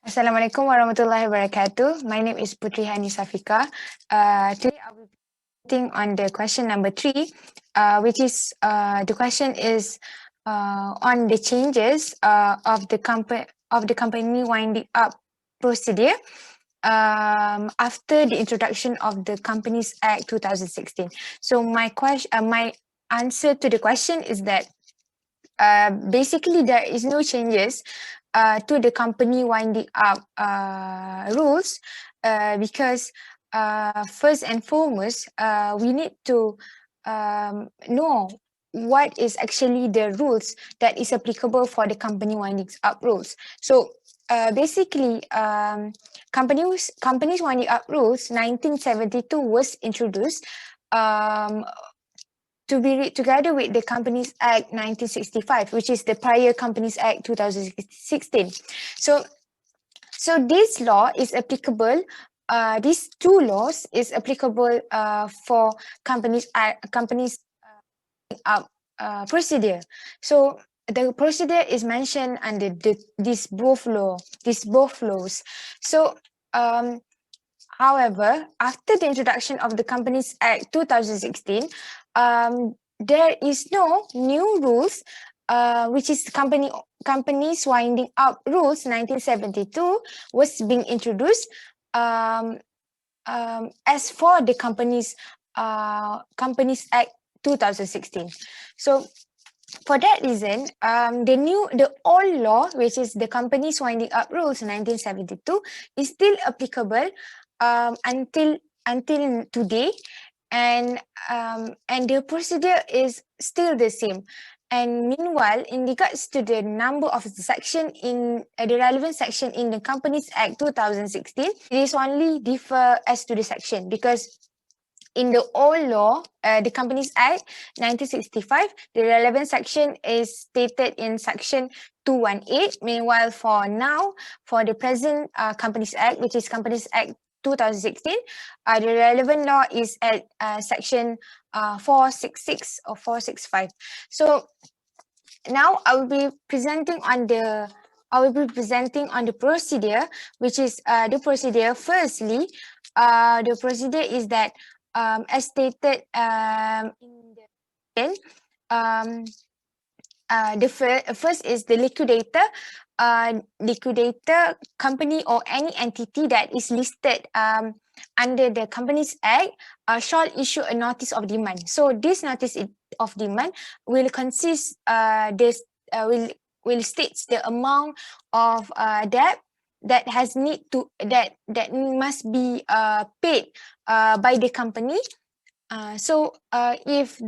Assalamualaikum warahmatullahi wabarakatuh. My name is Putri Hani Safika. Today I will be presenting on the question number 3, which is the question is on the changes of the company winding up procedure after the introduction of the Companies Act 2016. So my answer to the question is that basically there is no changes to the company winding up rules because first and foremost we need to know what is actually the rules that is applicable for the company winding up rules. So basically companies winding up rules 1972 was introduced to be read together with the Companies Act 1965, which is the prior Companies Act 2016. So this law is applicable. These two laws is applicable for companies procedure. So the procedure is mentioned under these both laws. So however, after the introduction of the Companies Act 2016, there is no new rules, which is companies winding up rules 1972 was being introduced as for the Companies Act 2016. So for that reason, the old law, which is the Companies Winding Up Rules 1972, is still applicable until today, and the procedure is still the same. And meanwhile, in regards to the number of the section in the relevant section in the Companies Act 2016, it is only differ as to the section, because in the old law, the Companies Act 1965, the relevant section is stated in section 218. Meanwhile, for the present Companies Act, which is Companies Act 2016, the relevant law is at section 466 or 465. So now I will be presenting on the procedure, which is the procedure. Firstly, the procedure is that as stated in the the first is the liquidator company or any entity that is listed under the Companies Act shall issue a notice of demand. So this notice of demand will consist will states the amount of debt that must be paid by the company. So if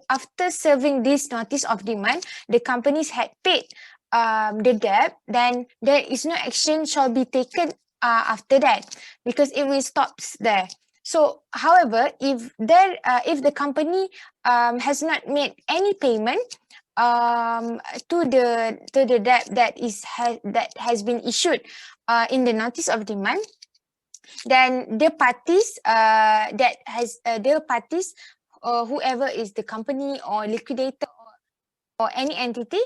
after serving this notice of demand, the companies had paid the debt, then there is no action shall be taken after that, because it will stop there. So, however, if the company has not made any payment to the debt that has been issued in the notice of demand, then the parties whoever is the company or liquidator or any entity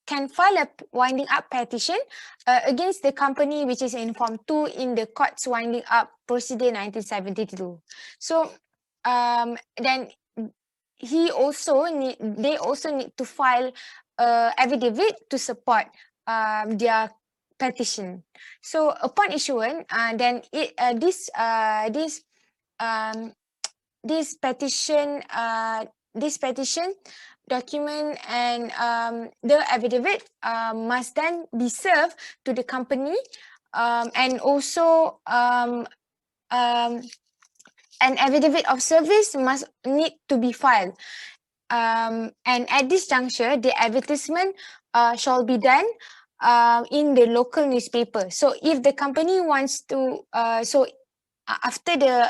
can file a winding up petition against the company, which is in Form 2 in the Courts Winding Up Procedure 1972. So then they also need to file affidavit to support their petition. So upon issuance, then this petition document and the affidavit must then be served to the company, and also an affidavit of service must need to be filed. And at this juncture, the advertisement shall be done in the local newspaper. So if the company wants to, after the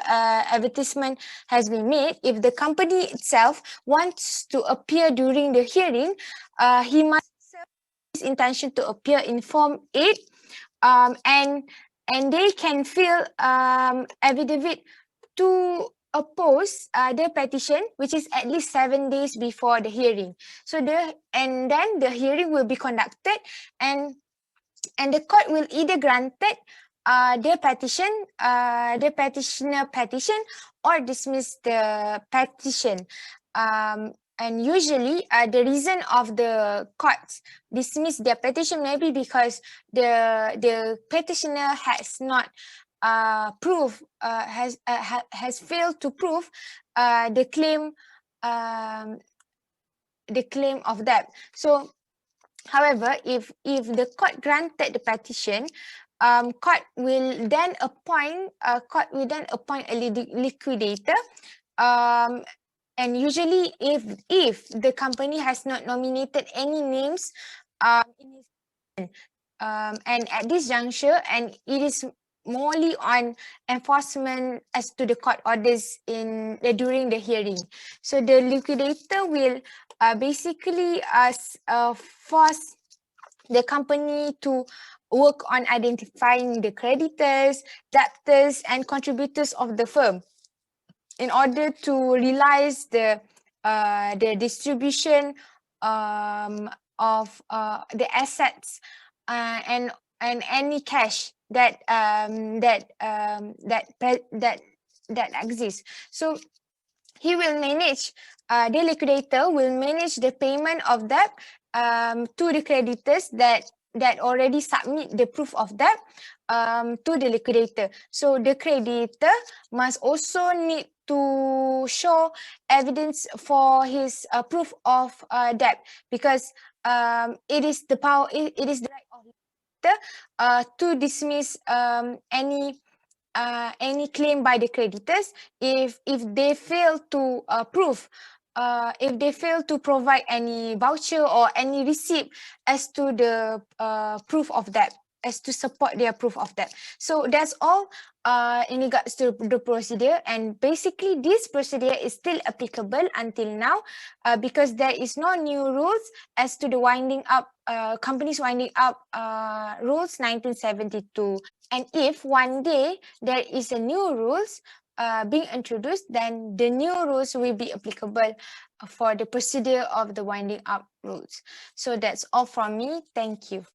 advertisement has been made, if the company itself wants to appear during the hearing, he must serve his intention to appear in Form 8, and they can fill affidavit to oppose the petition, which is at least 7 days before the hearing. So then the hearing will be conducted, and and the court will either granted the petitioner petition, or dismiss the petition. And usually, the reason of the courts dismiss their petition maybe because the petitioner has not has failed to prove the claim of that. So, however, if the court granted the petition, court will then appoint a liquidator. And usually, if the company has not nominated any names in his and at this juncture, and it is morely on enforcement as to the court orders in during the hearing. So the liquidator will basically force the company to work on identifying the creditors, debtors, and contributors of the firm in order to realize the distribution of the assets and any cash that exists. So he will manage. The liquidator will manage the payment of debt to the creditors that already submit the proof of debt to the liquidator. So the creditor must also need to show evidence for his proof of debt, because it is the power. It is the right of the liquidator to dismiss any claim by the creditors if they fail to prove. If they fail to provide any voucher or any receipt as to the proof of that, as to support their proof of that. So that's all in regards to the procedure, and basically this procedure is still applicable until now because there is no new rules as to the winding up companies winding up rules 1972. And if one day there is a new rules being introduced, then the new rules will be applicable for the procedure of the winding up rules. So that's all from me. Thank you.